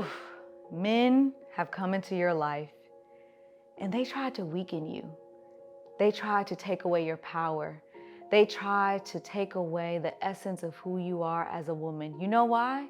Whew. Men have come into your life and they tried to weaken you. They tried to take away your power. They tried to take away the essence of who you are as a woman. You know why?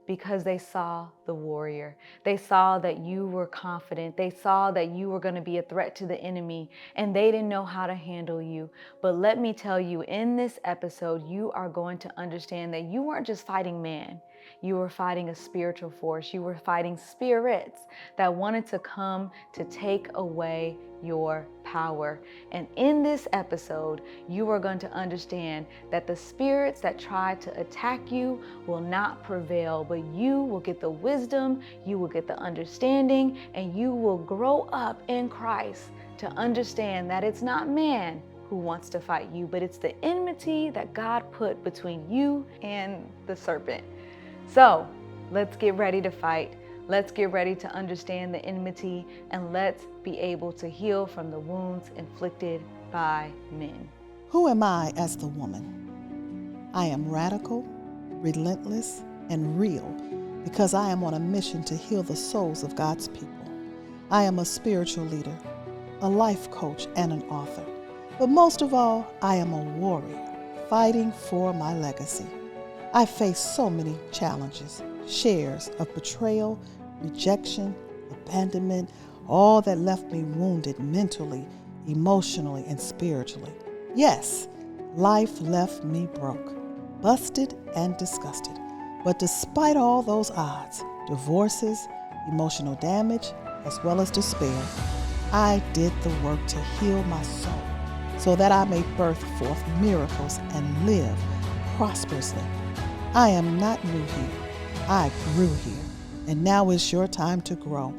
Because they saw the warrior. They saw that you were confident. They saw that you were going to be a threat to the enemy, and they didn't know how to handle you. But let me tell you, in this episode, you are going to understand that you weren't just fighting man. You were fighting a spiritual force. You were fighting spirits that wanted to come to take away your power. And in this episode, you are going to understand that the spirits that try to attack you will not prevail, but you will get the wisdom, you will get the understanding, and you will grow up in Christ to understand that it's not man who wants to fight you, but it's the enmity that God put between you and the serpent. So let's get ready to fight. Let's get ready to understand the enmity, and let's be able to heal from the wounds inflicted by men. Who am I as the woman? I am radical, relentless, and real because I am on a mission to heal the souls of God's people. I am a spiritual leader, a life coach, and an author. But most of all, I am a warrior fighting for my legacy. I face so many challenges, shares of betrayal, rejection, abandonment, all that left me wounded mentally, emotionally, and spiritually. Yes, life left me broke, busted, and disgusted. But despite all those odds, divorces, emotional damage, as well as despair, I did the work to heal my soul so that I may birth forth miracles and live prosperously. I am not new here. I grew here, and now is your time to grow.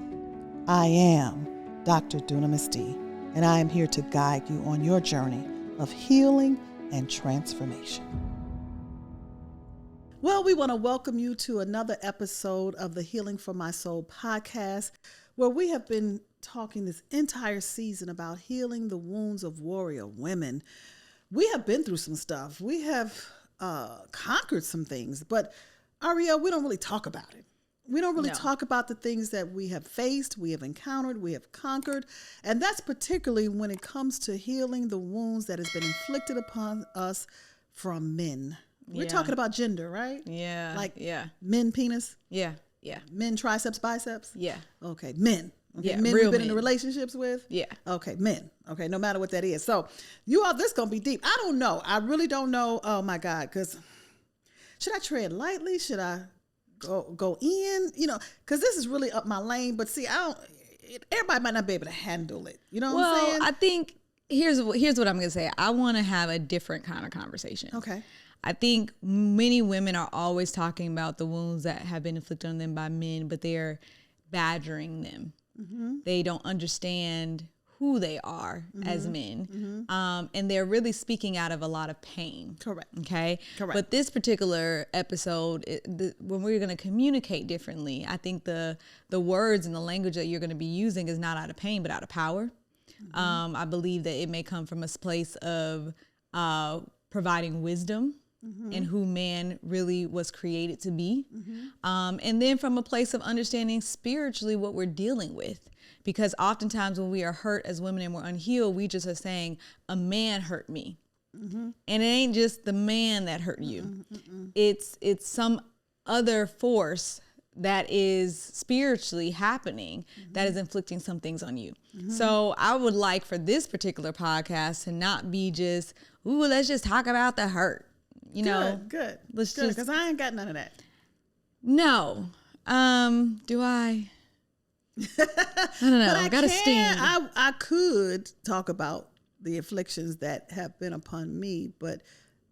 I am Dr. Dunamis D, and I am here to guide you on your journey of healing and transformation. Well, we want to welcome you to another episode of the Healing for My Soul podcast, where we have been talking this entire season about healing the wounds of warrior women. We have been through some stuff. We have conquered some things, but Ariel, we don't really talk about it. We don't really talk about the things that we have faced, we have encountered, we have conquered. And that's particularly when it comes to healing the wounds that has been inflicted upon us from men. We're talking about gender, right? Yeah. Like men penis? Yeah. Yeah. Men triceps, biceps? Yeah. Okay. Men. Okay. Yeah, Men real we've been men. in relationships with? Yeah. Okay. Men. Okay. No matter what that is. So you all, this going to be deep. I don't know. I really don't know. Oh my God. Because should I tread lightly? Should I go in? You know, because this is really up my lane. But see, everybody might not be able to handle it. You know what I'm saying? I think here's what I'm going to say. I want to have a different kind of conversation. Okay. I think many women are always talking about the wounds that have been inflicted on them by men, but they're badgering them. Mm-hmm. They don't understand who they are as men. Mm-hmm. And they're really speaking out of a lot of pain. Correct. Okay. Correct. But this particular episode, when we're going to communicate differently, I think the words and the language that you're going to be using is not out of pain, but out of power. Mm-hmm. I believe that it may come from a place of providing wisdom. Mm-hmm. And who man really was created to be. Mm-hmm. And then from a place of understanding spiritually what we're dealing with. Because oftentimes when we are hurt as women and we're unhealed, we just are saying, a man hurt me. Mm-hmm. And it ain't just the man that hurt you. Mm-hmm. It's some other force that is spiritually happening that is inflicting some things on you. Mm-hmm. So I would like for this particular podcast to not be just, ooh, let's just talk about the hurt. You know, good. Let's good, because I ain't got none of that. No. Do I? I don't know. I got to stand. I could talk about the afflictions that have been upon me, but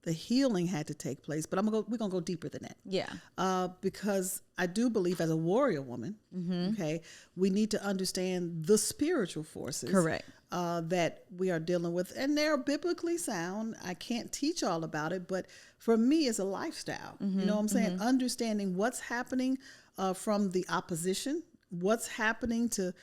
the healing had to take place. But we're gonna go deeper than that. Yeah. Because I do believe as a warrior woman, okay, we need to understand the spiritual forces. Correct. That we are dealing with, and they're biblically sound. I can't teach all about it, but for me, it's a lifestyle. You know what I'm saying? Understanding what's happening from the opposition, what's happening to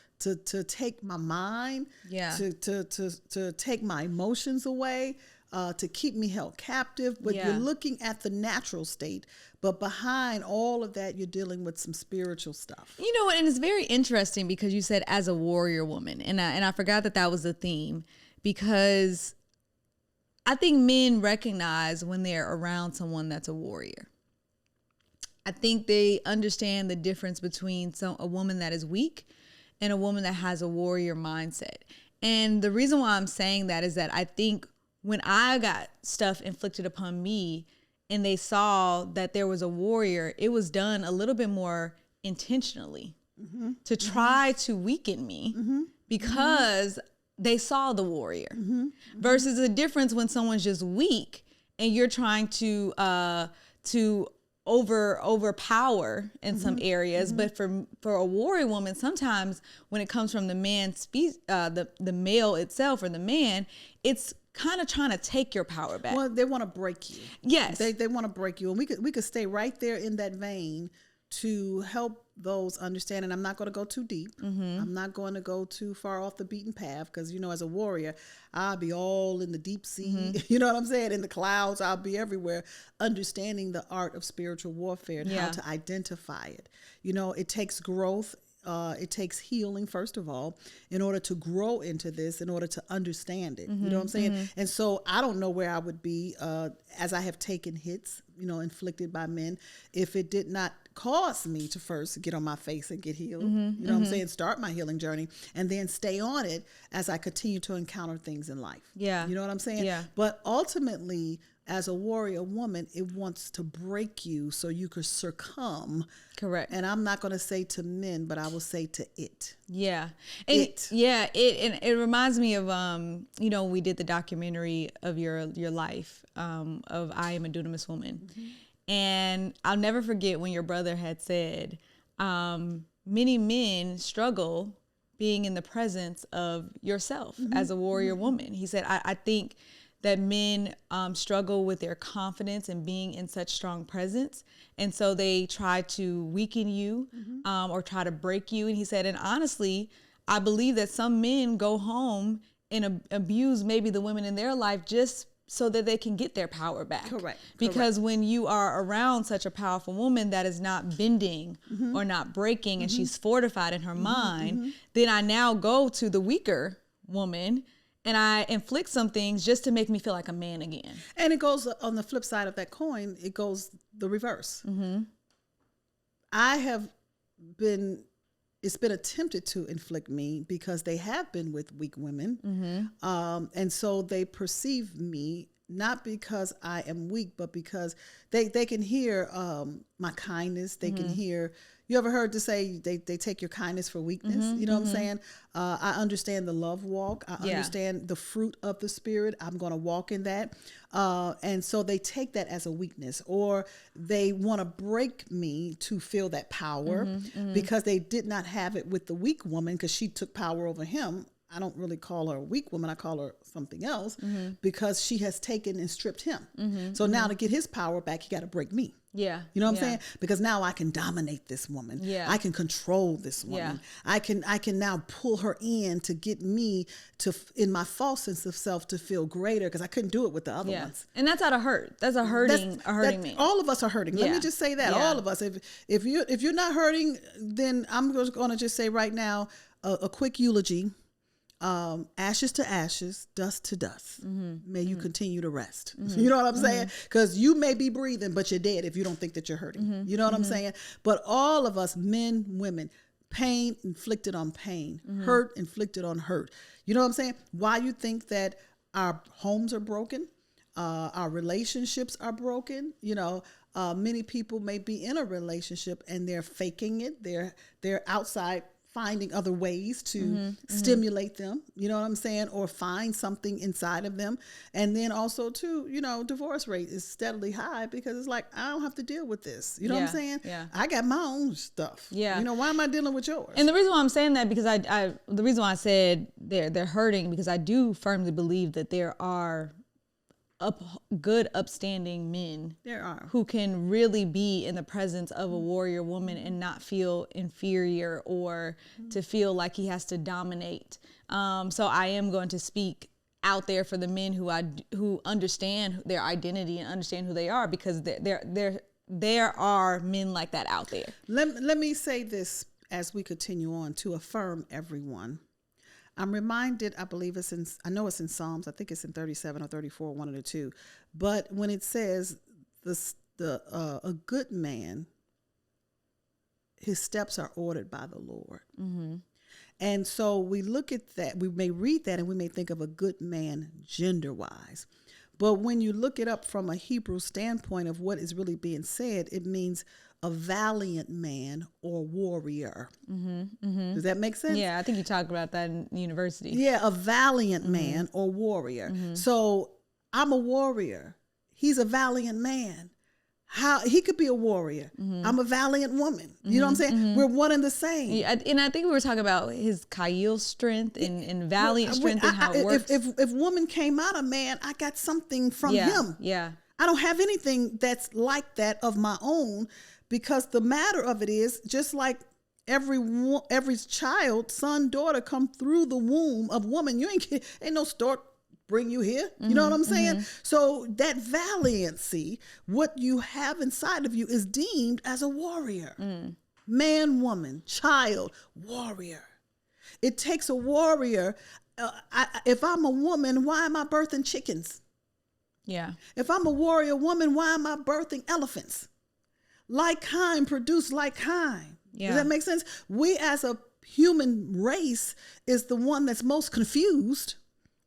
take my mind, to take my emotions away, to keep me held captive, but you're looking at the natural state. But behind all of that, you're dealing with some spiritual stuff. You know what? And it's very interesting because you said as a warrior woman, and I forgot that was the theme, because I think men recognize when they're around someone that's a warrior. I think they understand the difference between a woman that is weak and a woman that has a warrior mindset. And the reason why I'm saying that is that I think when I got stuff inflicted upon me and they saw that there was a warrior, it was done a little bit more intentionally to try to weaken me because they saw the warrior versus the difference when someone's just weak and you're trying to overpower in some areas. But for a warrior woman, sometimes when it comes from the man the male itself or the man, it's kind of trying to take your power back. Well, they want to break you. Yes. They want to break you. And we could stay right there in that vein to help those understand. And I'm not going to go too deep. I'm not going to go too far off the beaten path because, as a warrior, I'll be all in the deep sea. You know what I'm saying? In the clouds, I'll be everywhere, understanding the art of spiritual warfare and how to identify it. It takes growth. It takes healing, first of all, in order to grow into this, in order to understand it. You know what I'm saying? And so I don't know where I would be as I have taken hits, inflicted by men, if it did not cause me to first get on my face and get healed. You know what I'm saying? Start my healing journey and then stay on it as I continue to encounter things in life. Yeah. You know what I'm saying? Yeah. But ultimately, as a warrior woman, it wants to break you so you could succumb. Correct. And I'm not going to say to men, but I will say to it. Yeah. And it reminds me of, when we did the documentary of your life, of I Am a Dunamis Woman. And I'll never forget when your brother had said, many men struggle being in the presence of yourself as a warrior woman. He said, I think that men struggle with their confidence and being in such strong presence. And so they try to weaken you or try to break you. And he said, and honestly, I believe that some men go home and abuse maybe the women in their life just so that they can get their power back. Correct. Because when you are around such a powerful woman that is not bending or not breaking and she's fortified in her mind, then I now go to the weaker woman and I inflict some things just to make me feel like a man again. And it goes on the flip side of that coin, it goes the reverse. It's been attempted to inflict me because they have been with weak women. And so they perceive me not because I am weak, but because they can hear my kindness. They can hear, you ever heard to say they take your kindness for weakness? You know what I'm saying? I understand the love walk. I understand the fruit of the Spirit. I'm going to walk in that. And so they take that as a weakness, or they want to break me to feel that power because they did not have it with the weak woman because she took power over him. I don't really call her a weak woman. I call her something else because she has taken and stripped him. So now to get his power back, he got to break me. Yeah. You know what I'm saying? Because now I can dominate this woman. Yeah. I can control this woman. I can now pull her in to get me to, in my false sense of self, to feel greater because I couldn't do it with the other ones. And that's out of hurt. That's a hurting man. All of us are hurting. Let me just say that. All of us. If you're not hurting, then I'm going to just say right now a quick eulogy. Ashes to ashes, dust to dust. May you continue to rest. You know what I'm saying? Because you may be breathing, but you're dead if you don't think that you're hurting. You know what I'm saying? But all of us, men, women, pain inflicted on pain, hurt inflicted on hurt. You know what I'm saying? Why you think that our homes are broken, our relationships are broken? Many people may be in a relationship and they're faking it. They're outside finding other ways to stimulate them, you know what I'm saying, or find something inside of them. And then also too, divorce rate is steadily high because it's like, I don't have to deal with this. You know what I'm saying? Yeah. I got my own stuff. Yeah. Why am I dealing with yours? And the reason why I'm saying that, because the reason why I said they're hurting, because I do firmly believe that there are good upstanding men who can really be in the presence of a warrior woman and not feel inferior or to feel like he has to dominate. So I am going to speak out there for the men who understand their identity and understand who they are, because there are men like that out there. Let me say this as we continue on to affirm everyone. I'm reminded, I know it's in Psalms, I think it's in 37 or 34, one of the two. But when it says a good man, his steps are ordered by the Lord. Mm-hmm. And so we look at that, we may read that and we may think of a good man gender-wise. But when you look it up from a Hebrew standpoint of what is really being said, it means a valiant man or warrior. Mm-hmm, mm-hmm. Does that make sense? Yeah, I think you talked about that in university. Yeah, a valiant man or warrior. Mm-hmm. So I'm a warrior. He's a valiant man. How he could be a warrior. Mm-hmm. I'm a valiant woman. You know what I'm saying? Mm-hmm. We're one and the same. Yeah, and I think we were talking about his Ka'il strength and valiant strength and how it works. If woman came out of man, I got something from him. Yeah. I don't have anything that's like that of my own, because the matter of it is, just like every child, son, daughter, come through the womb of woman. You ain't no stork bring you here. You know what I'm saying? Mm-hmm. So that valiancy, what you have inside of you, is deemed as a warrior. Mm. Man, woman, child, warrior. It takes a warrior. If I'm a woman, why am I birthing chickens? Yeah. If I'm a warrior woman, why am I birthing elephants? Like kind produce like kind. Yeah. Does that make sense? We as a human race is the one that's most confused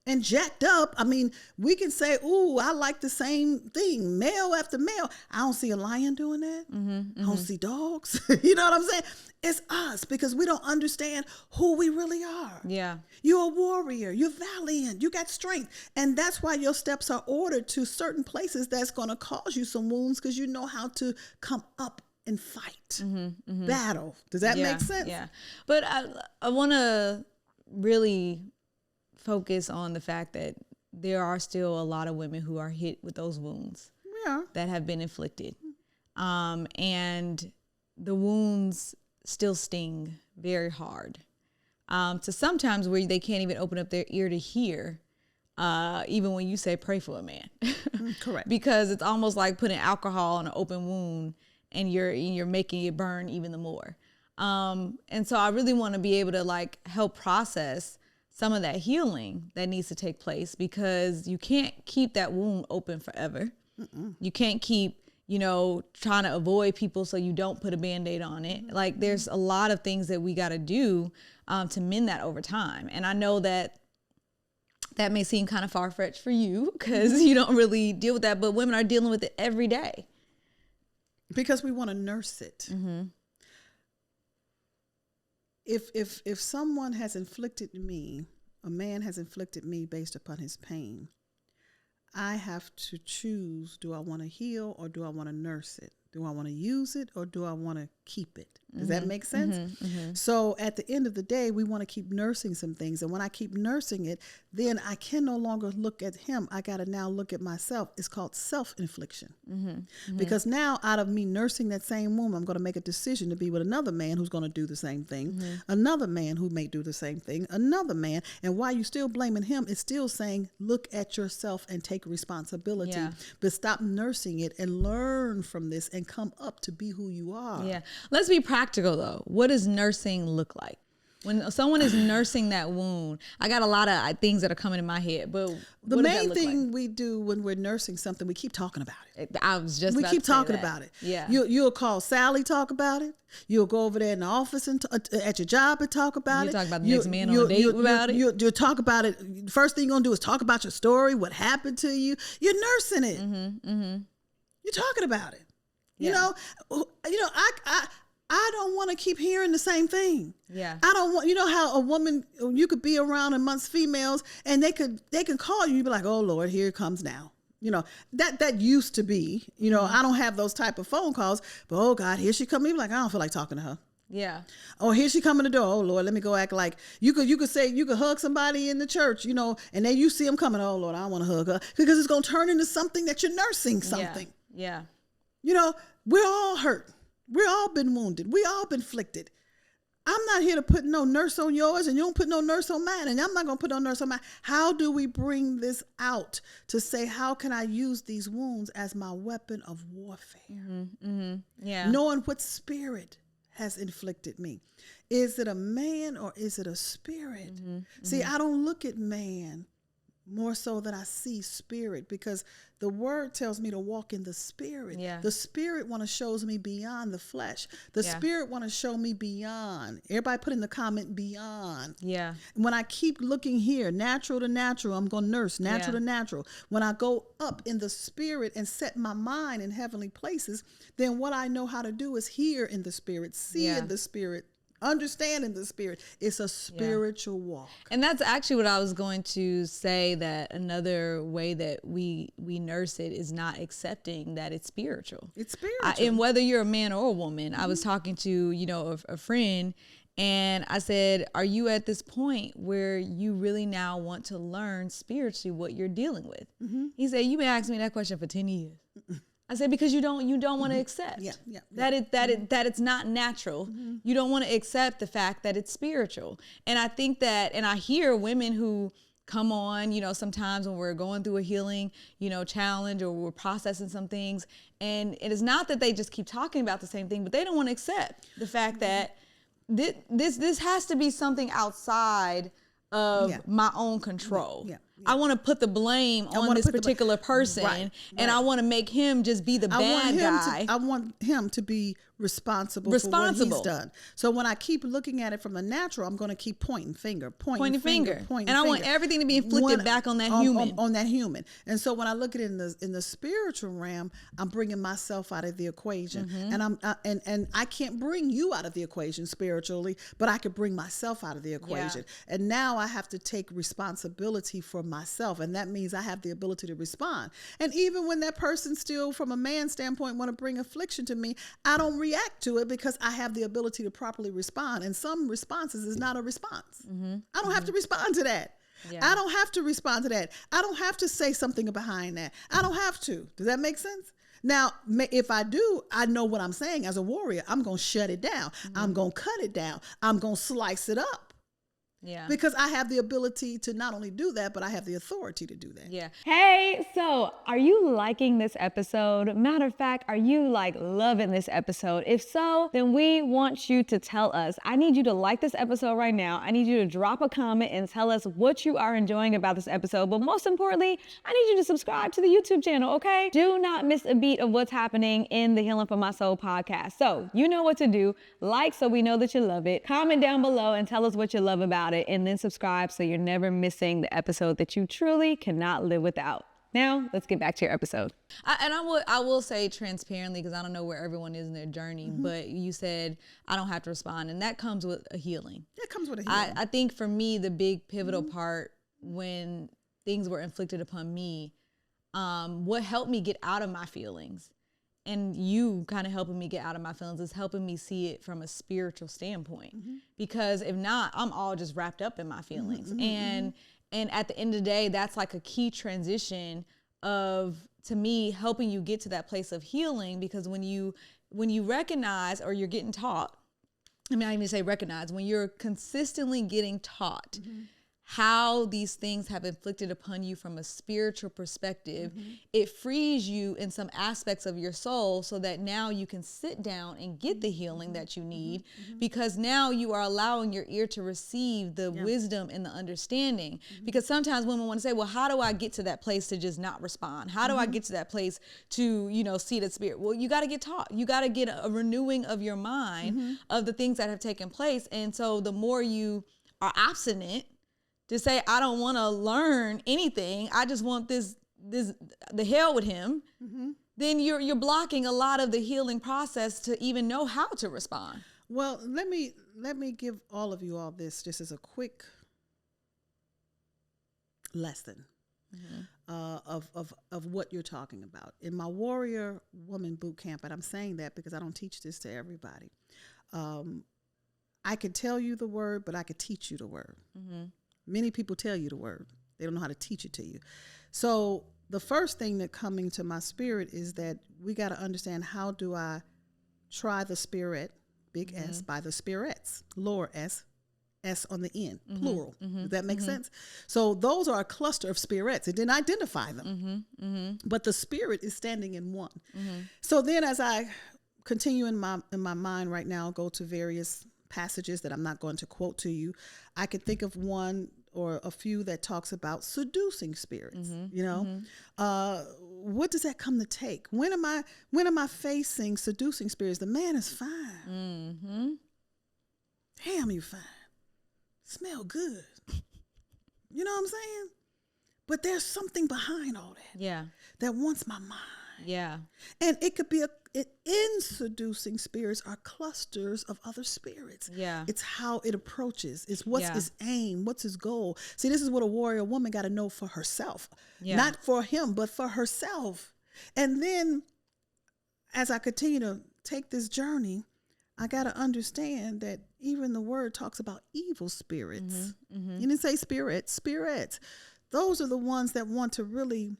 and jacked up. I mean, we can say, ooh, I like the same thing, male after male. I don't see a lion doing that. Mm-hmm, mm-hmm. I don't see dogs. You know what I'm saying? It's us, because we don't understand who we really are. Yeah. You're a warrior. You're valiant. You got strength. And that's why your steps are ordered to certain places that's going to cause you some wounds, because you know how to come up and fight, battle. Does that make sense? Yeah. But I want to really focus on the fact that there are still a lot of women who are hit with those wounds that have been inflicted. And the wounds still sting very hard. To sometimes where they can't even open up their ear to hear, even when you say pray for a man. Correct. Because it's almost like putting alcohol on an open wound and you're making it burn even the more. And so I really want to be able to help process some of that healing that needs to take place, because you can't keep that wound open forever. Mm-mm. You can't keep, trying to avoid people so you don't put a Band-Aid on it. Mm-hmm. There's a lot of things that we got to do to mend that over time. And I know that may seem kind of far-fetched for you, because you don't really deal with that, but women are dealing with it every day. Because we want to nurse it. Mm-hmm. If someone has inflicted me, a man has inflicted me based upon his pain, I have to choose, do I want to heal or do I want to nurse it? Do I want to use it or do I want to keep it? Does that make sense? Mm-hmm, mm-hmm. So at the end of the day, we want to keep nursing some things. And when I keep nursing it, then I can no longer look at him. I got to now look at myself. It's called self-infliction. Mm-hmm, mm-hmm. Because now out of me nursing that same woman, I'm going to make a decision to be with another man who's going to do the same thing, mm-hmm. another man who may do the same thing, another man. And while you're still blaming him, it's still saying, look at yourself and take responsibility. Yeah. But stop nursing it and learn from this and come up to be who you are. Yeah. Let's be practical though. What does nursing look like? When someone is nursing that wound, I got a lot of things that are coming in my head, but the main thing we do when we're nursing something, we keep talking about it. I was just about keep to say talking that. about it. Yeah. You'll call Sally, talk about it. You'll go over there in the office and at your job and talk about it. You talk about the next man on a date about it. You'll talk about it. First thing you're going to do is talk about your story, what happened to you. You're nursing it. Mm-hmm, mm-hmm. You're talking about it. Yeah. I don't want to keep hearing the same thing. Yeah. I don't want, how a woman, you could be around amongst females and they can call you, you'd be like, oh Lord, here it comes now. That used to be, I don't have those type of phone calls, but oh God, here she comes. You're like, I don't feel like talking to her. Yeah. Oh, here she come in the door. Oh Lord, let me go act like you could say, you could hug somebody in the church, and then you see them coming. Oh Lord, I don't want to hug her, because it's going to turn into something that you're nursing something. Yeah. We're all hurt. We're all been wounded. We all been afflicted. I'm not here to put no nurse on yours, and you don't put no nurse on mine, and I'm not going to put no nurse on mine. How do we bring this out to say, how can I use these wounds as my weapon of warfare? Yeah. Knowing what spirit has inflicted me. Is it a man or is it a spirit? See, I don't look at man more so than I see spirit, because the word tells me to walk in the spirit. Yeah. The spirit want to shows me beyond the flesh. The spirit want to show me beyond. Everybody put in the comment beyond. Yeah. When I keep looking here, natural to natural, I'm going to nurse, natural to natural. When I go up in the spirit and set my mind in heavenly places, then what I know how to do is hear in the spirit, see in the spirit, understand in the spirit. It's a spiritual walk. And that's actually what I was going to say, that another way that we nurse it is not accepting that it's spiritual. It's spiritual. And whether you're a man or a woman, I was talking to, a friend, and I said, are you at this point where you really now want to learn spiritually what you're dealing with? He said, you've been asking me that question for 10 years. I said, because you don't want to accept that it's not natural. You don't want to accept the fact that it's spiritual. And I think that, and I hear women who come on, sometimes when we're going through a healing, challenge, or we're processing some things, and it is not that they just keep talking about the same thing, but they don't want to accept the fact that this has to be something outside of my own control. I want to put the blame on this particular person, and I want to make him just be the bad guy. I want him to be responsible for what he's done. So when I keep looking at it from the natural, I'm going to keep pointing finger. And I want everything to be inflicted back on that human. On that human. And so when I look at it in the spiritual realm, I'm bringing myself out of the equation, and I can't bring you out of the equation spiritually, but I could bring myself out of the equation. And now I have to take responsibility for myself, and that means I have the ability to respond. And even when that person still, from a man's standpoint, want to bring affliction to me, I don't react to it, because I have the ability to properly respond. And some responses is not a response. I don't have to respond to that. I don't have to respond to that. I don't have to say something behind that. I don't have to. Does that make sense? Now, if I do, I know what I'm saying as a warrior. I'm going to shut it down. I'm going to cut it down. I'm going to slice it up. Because I have the ability to not only do that, but I have the authority to do that. Hey, so are you liking this episode? Matter of fact, are you loving this episode? If so, then we want you to tell us. I need you to like this episode right now. I need you to drop a comment and tell us what you are enjoying about this episode. But most importantly, I need you to subscribe to the YouTube channel, okay? Do not miss a beat of what's happening in the Healing for My Soul podcast. So you know what to do. Like, so we know that you love it. Comment down below and tell us what you love about it. And then subscribe so you're never missing the episode that you truly cannot live without. Now, let's get back to your episode. I will say transparently, because I don't know where everyone is in their journey, but you said I don't have to respond, and that comes with a healing. That comes with a healing. I think for me, the big pivotal part when things were inflicted upon me, what helped me get out of my feelings, and you kind of helping me get out of my feelings, is helping me see it from a spiritual standpoint. Because if not, I'm all just wrapped up in my feelings. And at the end of the day, that's like a key transition of, to me, helping you get to that place of healing. Because when you recognize, or you're getting taught, I mean, I even say recognize, when you're consistently getting taught how these things have inflicted upon you from a spiritual perspective, it frees you in some aspects of your soul, so that now you can sit down and get the healing that you need, because now you are allowing your ear to receive the wisdom and the understanding. Because sometimes women want to say, well, how do I get to that place to just not respond? How do I get to that place to, see the spirit? Well, you got to get taught. You got to get a renewing of your mind of the things that have taken place. And so the more you are obstinate to say, I don't want to learn anything, I just want the hell with him, then you're blocking a lot of the healing process to even know how to respond. Well, let me give all of you all this just as a quick lesson of what you're talking about. In my Warrior Woman Boot Camp, and I'm saying that because I don't teach this to everybody, I could tell you the word, but I could teach you the word. Many people tell you the word. They don't know how to teach it to you. So the first thing that coming to my spirit is that we got to understand, how do I try the spirit big S, by the spirits, lower S, S on the end, plural. Does that make sense? So those are a cluster of spirits. It didn't identify them, but the spirit is standing in one. So then as I continue in my mind right now, go to various passages that I'm not going to quote to you. I could think of one or a few that talks about seducing spirits. You know, what does that come to take? When am I facing seducing spirits? The man is fine. Damn, you fine. Smell good. You know what I'm saying? But there's something behind all that. Yeah. That wants my mind. Yeah. And it could be in seducing spirits are clusters of other spirits. Yeah. It's how it approaches. It's what's his aim, what's his goal. See, this is what a warrior woman got to know for herself. Yeah. Not for him, but for herself. And then as I continue to take this journey, I got to understand that even the word talks about evil spirits. You didn't say spirits. Those are the ones that want to really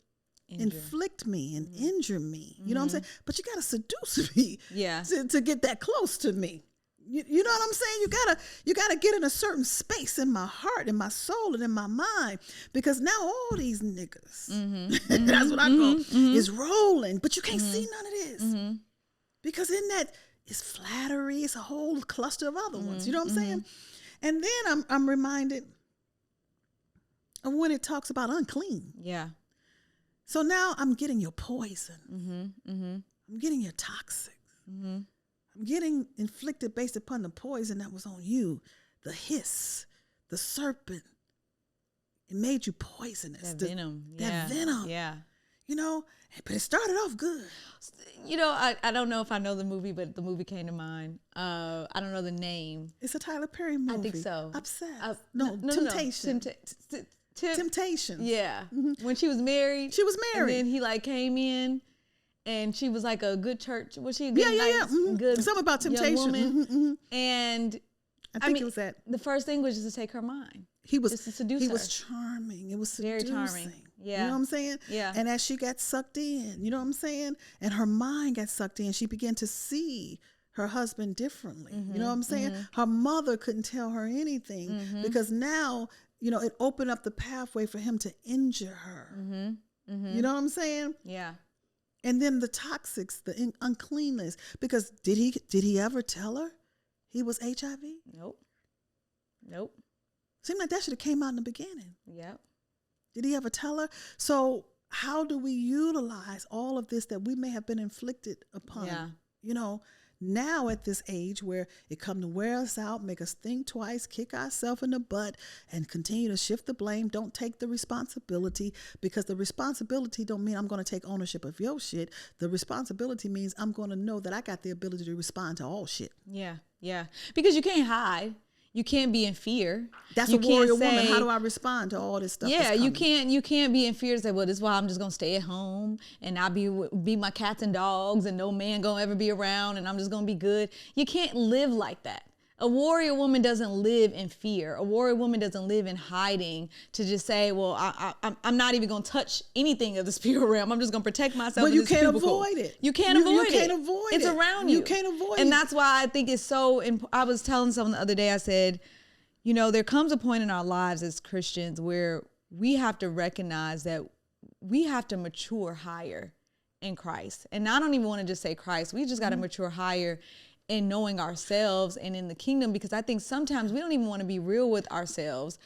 inflict me and injure me. You know what I'm saying? But you got to seduce me to get that close to me. You know what I'm saying? You gotta get in a certain space in my heart, in my soul, and in my mind, because now all these niggas, that's what I call, is rolling, but you can't see none of this. Because in that is flattery, it's a whole cluster of other ones. You know what I'm saying? And then I'm reminded of when it talks about unclean. Yeah. So now I'm getting your poison. I'm getting your toxics. I'm getting inflicted based upon the poison that was on you, the hiss, the serpent. It made you poisonous. That venom. That venom. Yeah. You know, but it started off good. You know, I don't know if I know the movie, but the movie came to mind. I don't know the name. It's a Tyler Perry movie. I think so. Obsessed. Temptation. Temptation. Yeah. When she was married. She was married. And then he like came in. And she was like a good church. Was she a good, good something about temptation? Young woman? And I think it was that. The first thing was just to take her mind. He was just to seduce he her. was charming. It was seducing. Very charming. Yeah. You know what I'm saying? Yeah. And as she got sucked in, you know what I'm saying? And her mind got sucked in. She began to see her husband differently. You know what I'm saying? Her mother couldn't tell her anything because now, you know, it opened up the pathway for him to injure her. You know what I'm saying? Yeah. And then the toxics, the uncleanness, because did he ever tell her he was HIV? Nope. Seemed like that should have came out in the beginning. Yep. Did he ever tell her? So how do we utilize all of this that we may have been inflicted upon? Yeah. You know, now at this age where it come to wear us out, make us think twice, kick ourselves in the butt, and continue to shift the blame. Don't take the responsibility, because the responsibility don't mean I'm going to take ownership of your shit. The responsibility means I'm going to know that I got the ability to respond to all shit. Yeah. Because you can't hide. You can't be in fear. That's you a warrior can't woman. say, How do I respond to all this stuff? Yeah, you can't be in fear and say, well, this is why I'm just gonna stay at home and I'll be my cats and dogs and no man gonna ever be around and I'm just gonna be good. You can't live like that. A warrior woman doesn't live in fear. A warrior woman doesn't live in hiding to just say, well, I'm not even going to touch anything of the spirit realm. I'm just going to protect myself. But you can't avoid it. You can't avoid it. You can't avoid it. It's around you. You can't avoid it. And that's why I think it's so important. I was telling someone the other day, I said, you know, there comes a point in our lives as Christians where we have to recognize that we have to mature higher in Christ. And I don't even want to just say Christ. We just got to mature higher in knowing ourselves and in the kingdom, because I think sometimes we don't even want to be real with ourselves.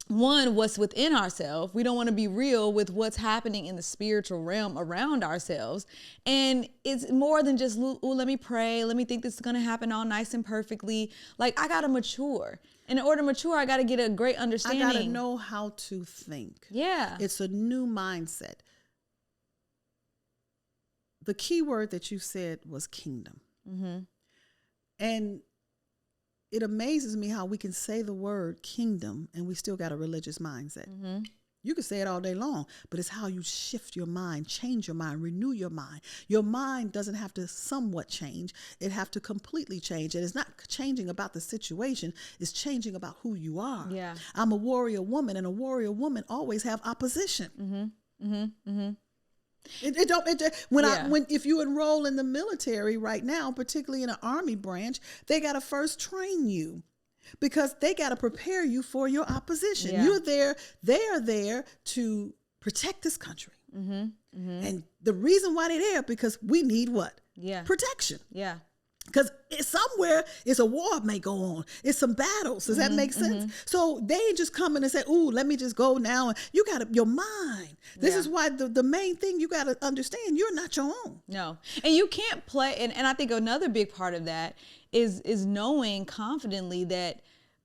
One, what's within ourselves. We don't want to be real with what's happening in the spiritual realm around ourselves. And it's more than just, ooh, let me pray. Let me think this is going to happen all nice and perfectly. Like, I got to mature. And in order to mature, I got to get a great understanding. I got to know how to think. Yeah. It's a new mindset. The key word that you said was kingdom. And it amazes me how we can say the word kingdom and we still got a religious mindset. You can say it all day long, but it's how you shift your mind, change your mind, renew your mind. Your mind doesn't have to somewhat change. It have to completely change. And it's not changing about the situation. It's changing about who you are. Yeah. I'm a warrior woman, and a warrior woman always have opposition. If you enroll in the military right now, particularly in an Army branch, they got to first train you because they got to prepare you for your opposition. Yeah. They are there to protect this country. And the reason why they're there, because we need what? Yeah. Protection. Yeah. Because somewhere it's a war may go on. It's some battles. Does that make sense? So they ain't just coming and say, ooh, let me just go now. And you got your mind. This is why the main thing you got to understand, you're not your own. No. And you can't play. And I think another big part of that is knowing confidently that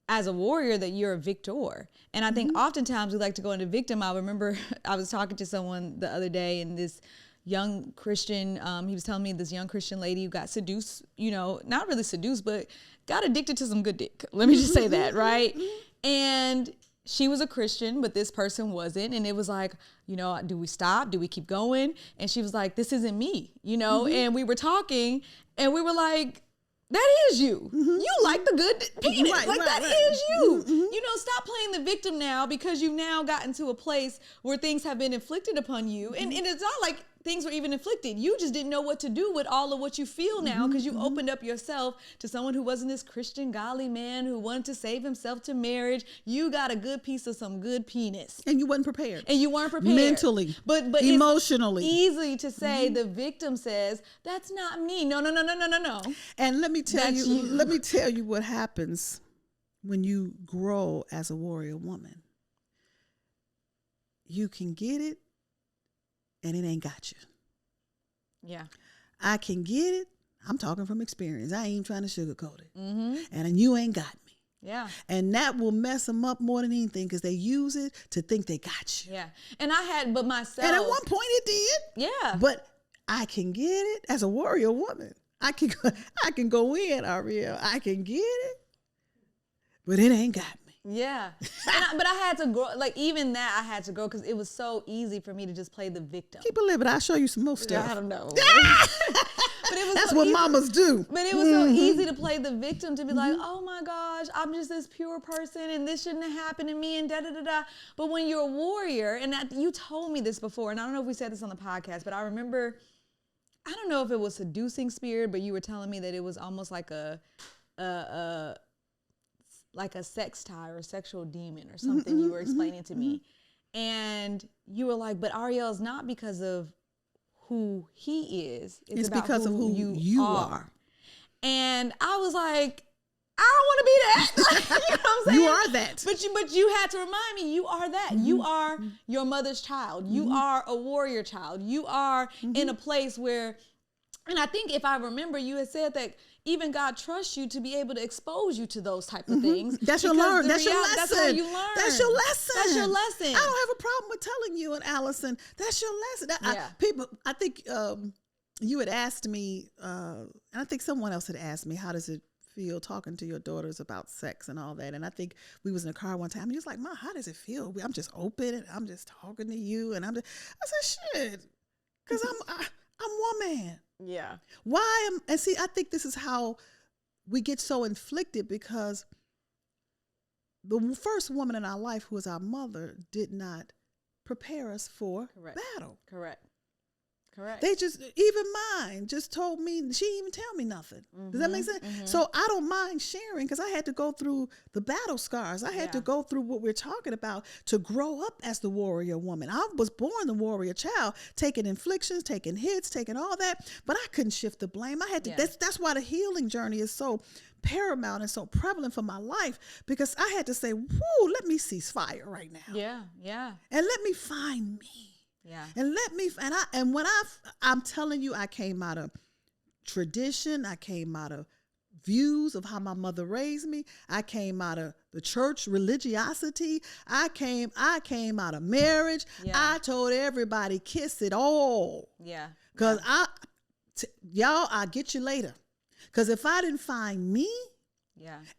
as a warrior that you're a victor. And I think oftentimes we like to go into victim. I remember I was talking to someone the other day, and this young Christian, he was telling me this young Christian lady who got seduced, not really seduced, but got addicted to some good dick. Let me just say that, right? And she was a Christian, but this person wasn't. And it was like, do we stop? Do we keep going? And she was like, this isn't me, and we were talking and we were like, that is you. You like the good penis. That is you. Stop playing the victim now, because you've now gotten to a place where things have been inflicted upon you. And it's not like things were even inflicted. You just didn't know what to do with all of what you feel now, because you opened up yourself to someone who wasn't this Christian, godly man who wanted to save himself to marriage. You got a good piece of some good penis. And you weren't prepared. Mentally. But emotionally. It's easy to say the victim says, that's not me. No. And let me tell you what happens when you grow as a warrior woman. You can get it, and it ain't got you. Yeah. I can get it. I'm talking from experience. I ain't even trying to sugarcoat it. And you ain't got me. Yeah. And that will mess them up more than anything, because they use it to think they got you. Yeah. And myself. And at one point it did. Yeah. But I can get it as a warrior woman. I can go in, Ariel. I can get it, but it ain't got me. Yeah. But I had to grow, even that I had to grow, because it was so easy for me to just play the victim. Keep it living. I'll show you some more stuff. I don't know. But that's what mamas do. But it was so easy to play the victim, to be like, oh my gosh, I'm just this pure person and this shouldn't have happened to me and da-da-da-da. But when you're a warrior, and you told me this before, and I don't know if we said this on the podcast, but I remember, I don't know if it was seducing spirit, but you were telling me that it was almost like a sex tie or a sexual demon or something. You were explaining to me. And you were like, but Ariel's not because of who he is. It's about because of who you are. And I was like, I don't want to be that. You know what I'm saying? You are that. But you had to remind me, you are that. You are your mother's child. You are a warrior child. You are in a place where, and I think if I remember, you had said that even God trusts you to be able to expose you to those type of things. That's your learn. That's your lesson. That's how you learn. That's your lesson. That's your lesson. I don't have a problem with telling you and Allison. That's your lesson. I think you had asked me, and I think someone else had asked me, how does it feel talking to your daughters about sex and all that? And I think we was in a car one time, and he was like, Mom, how does it feel? I'm just open and I'm just talking to you. And I said, shit, because I'm one man. Yeah. And see, I think this is how we get so inflicted, because the first woman in our life, who was our mother, did not prepare us for battle. Correct. They even mine just told me, she didn't even tell me nothing. Does that make sense? So I don't mind sharing, because I had to go through the battle scars. I had to go through what we're talking about to grow up as the warrior woman. I was born the warrior child, taking inflictions, taking hits, taking all that, but I couldn't shift the blame. I had to. That's why the healing journey is so paramount and so prevalent for my life, because I had to say, whoa, let me cease fire right now. Yeah. And let me find me. Yeah. And I'm telling you, I came out of tradition. I came out of views of how my mother raised me. I came out of the church religiosity. I came out of marriage. Yeah. I told everybody, kiss it all. Yeah. Because y'all, I'll get you later. Because if I didn't find me,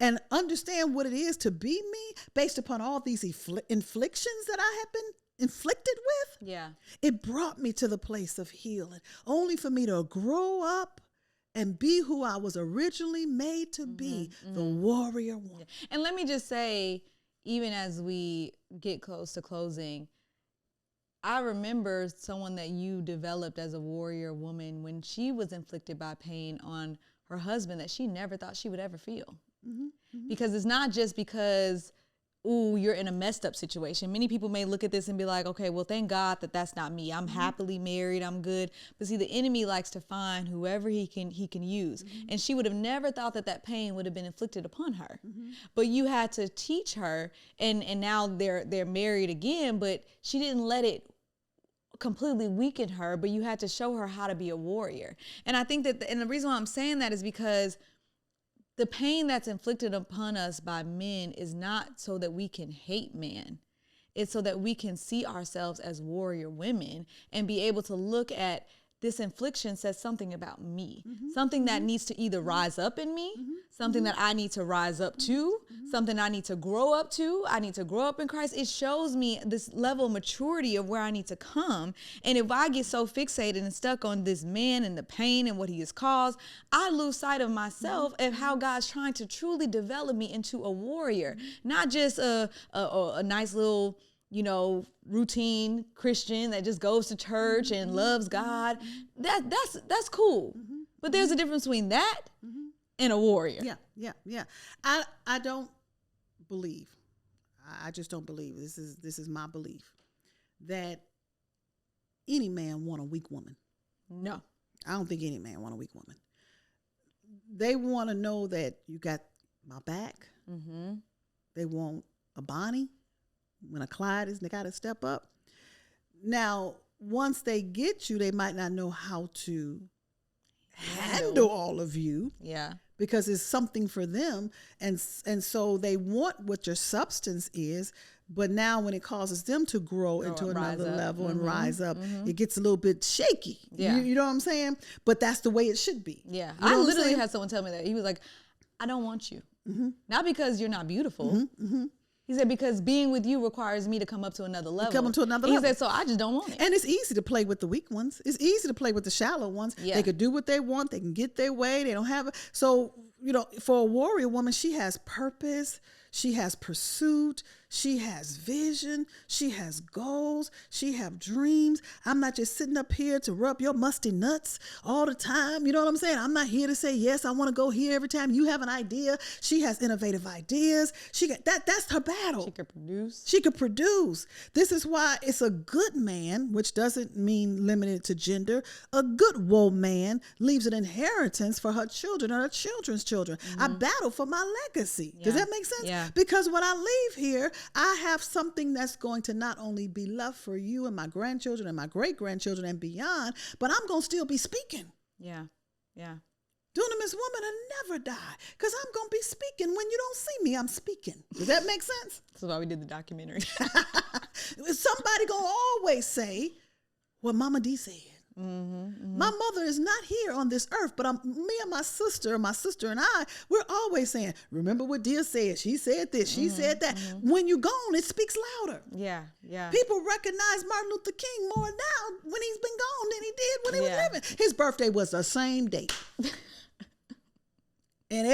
and understand what it is to be me, based upon all these inflictions that I have been inflicted with, it brought me to the place of healing, only for me to grow up and be who I was originally made to be, the warrior woman. And let me just say, even as we get close to closing, I remember someone that you developed as a warrior woman when she was inflicted by pain on her husband that she never thought she would ever feel. Because it's not just because, ooh, you're in a messed up situation. Many people may look at this and be like, okay, well, thank God that that's not me. I'm happily married. I'm good. But see, the enemy likes to find whoever he can use. And she would have never thought that that pain would have been inflicted upon her. But you had to teach her, and now they're married again, but she didn't let it completely weaken her, but you had to show her how to be a warrior. And I think that, and the reason why I'm saying that is because the pain that's inflicted upon us by men is not so that we can hate men. It's so that we can see ourselves as warrior women and be able to look at this infliction says something about me, something that needs to either rise up in me, something that I need to rise up to, something I need to grow up to. I need to grow up in Christ. It shows me this level of maturity of where I need to come. And if I get so fixated and stuck on this man and the pain and what he has caused, I lose sight of myself of how God's trying to truly develop me into a warrior, not just a nice little, routine Christian that just goes to church and loves God. That's cool. But there's a difference between that and a warrior. Yeah. I don't believe. I just don't believe. This is my belief that any man want a weak woman. No. I don't think any man want a weak woman. They want to know that you got my back. They want a Bonnie. When a Clyde is, they got to step up. Now, once they get you, they might not know how to handle all of you. Yeah. Because it's something for them. And so they want what your substance is. But now when it causes them to grow into another level and rise up, it gets a little bit shaky. Yeah. You know what I'm saying? But that's the way it should be. Yeah. You know I literally had someone tell me that. He was like, I don't want you. Not because you're not beautiful. He said, because being with you requires me to come up to another level. Come up to another level. He said, so I just don't want it. And it's easy to play with the weak ones. It's easy to play with the shallow ones. Yeah. They could do what they want. They can get their way. They don't have it. So, for a warrior woman, she has purpose. She has pursuit. She has vision. She has goals. She have dreams. I'm not just sitting up here to rub your musty nuts all the time. You know what I'm saying? I'm not here to say, yes, I want to go here every time you have an idea. She has innovative ideas. That's her battle. She could produce. This is why it's a good man, which doesn't mean limited to gender. A good woman leaves an inheritance for her children or her children's children. I battle for my legacy. Does that make sense? Yeah. Because when I leave here, I have something that's going to not only be love for you and my grandchildren and my great-grandchildren and beyond, but I'm going to still be speaking. Yeah. Dunamis woman will never die because I'm going to be speaking. When you don't see me, I'm speaking. Does that make sense? That's why we did the documentary. Somebody going to always say what Mama D said. My mother is not here on this earth, but me and my sister and I, we're always saying, remember what Dia said. She said this. She said that. When you're gone, it speaks louder. Yeah. People recognize Martin Luther King more now when he's been gone than he did when he was living. His birthday was the same date. And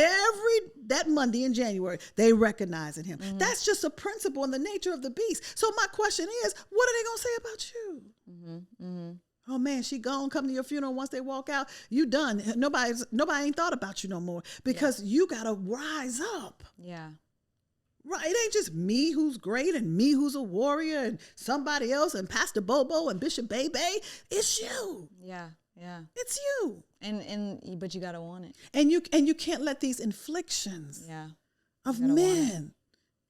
that Monday in January, they recognizing him. That's just a principle in the nature of the beast. So my question is, what are they going to say about you? Oh man, she gone, come to your funeral. Once they walk out, you done. Nobody ain't thought about you no more because you got to rise up. Yeah. Right. It ain't just me who's great and me who's a warrior and somebody else and Pastor Bobo and Bishop Bebe. It's you. Yeah. It's you. But you got to want it. And you can't let these inflictions of men.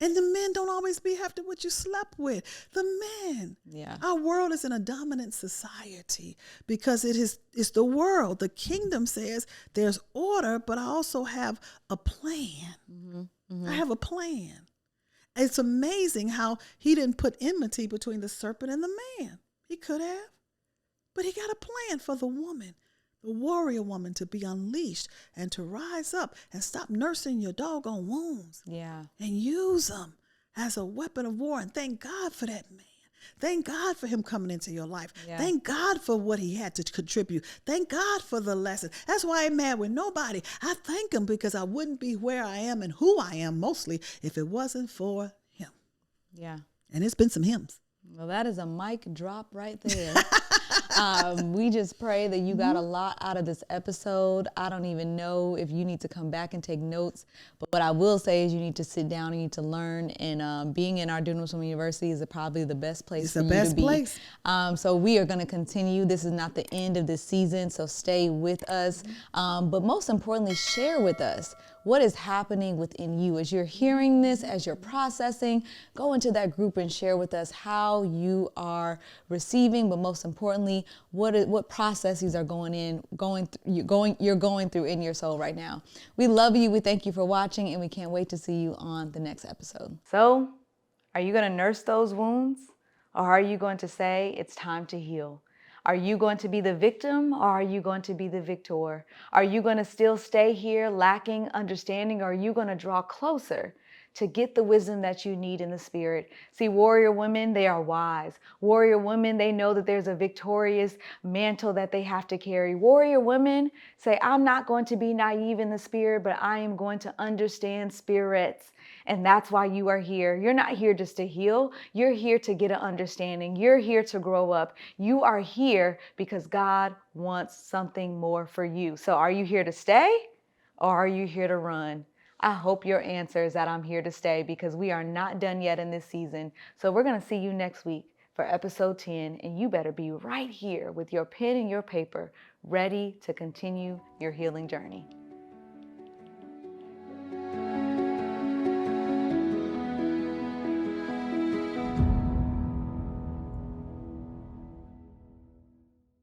And the men don't always be after what you slept with. The men. Yeah. Our world is in a dominant society because it's the world. The kingdom says there's order, but I also have a plan. I have a plan. It's amazing how he didn't put enmity between the serpent and the man. He could have, but he got a plan for the woman. The warrior woman to be unleashed and to rise up and stop nursing your doggone wounds. Yeah. And use them as a weapon of war. And thank God for that man. Thank God for him coming into your life. Yeah. Thank God for what he had to contribute. Thank God for the lesson. That's why I ain't mad with nobody. I thank him because I wouldn't be where I am and who I am mostly if it wasn't for him. Yeah. And it's been some hymns. Well, that is a mic drop right there. We just pray that you got a lot out of this episode. I don't even know if you need to come back and take notes, but what I will say is you need to sit down, you need to learn, and being in our Dunamis Women University is probably the best place for you to be. Place. So we are going to continue. This is not the end of this season, so stay with us. But most importantly, share with us what is happening within you. As you're hearing this, as you're processing, go into that group and share with us how you are receiving, but most importantly, what processes are you're going through in your soul right now. We love you. We thank you for watching, and we can't wait to see you on the next episode. So, are you going to nurse those wounds, or are you going to say it's time to heal? Are you going to be the victim, or are you going to be the victor? Are you going to still stay here lacking understanding, or are you going to draw closer to get the wisdom that you need in the spirit? See, warrior women, they are wise. Warrior women, they know that there's a victorious mantle that they have to carry. Warrior women say, I'm not going to be naive in the spirit, but I am going to understand spirits. And that's why you are here. You're not here just to heal. You're here to get an understanding. You're here to grow up. You are here because God wants something more for you. So are you here to stay, or are you here to run? I hope your answer is that I'm here to stay, because we are not done yet in this season. So we're going to see you next week for episode 10. And you better be right here with your pen and your paper, ready to continue your healing journey.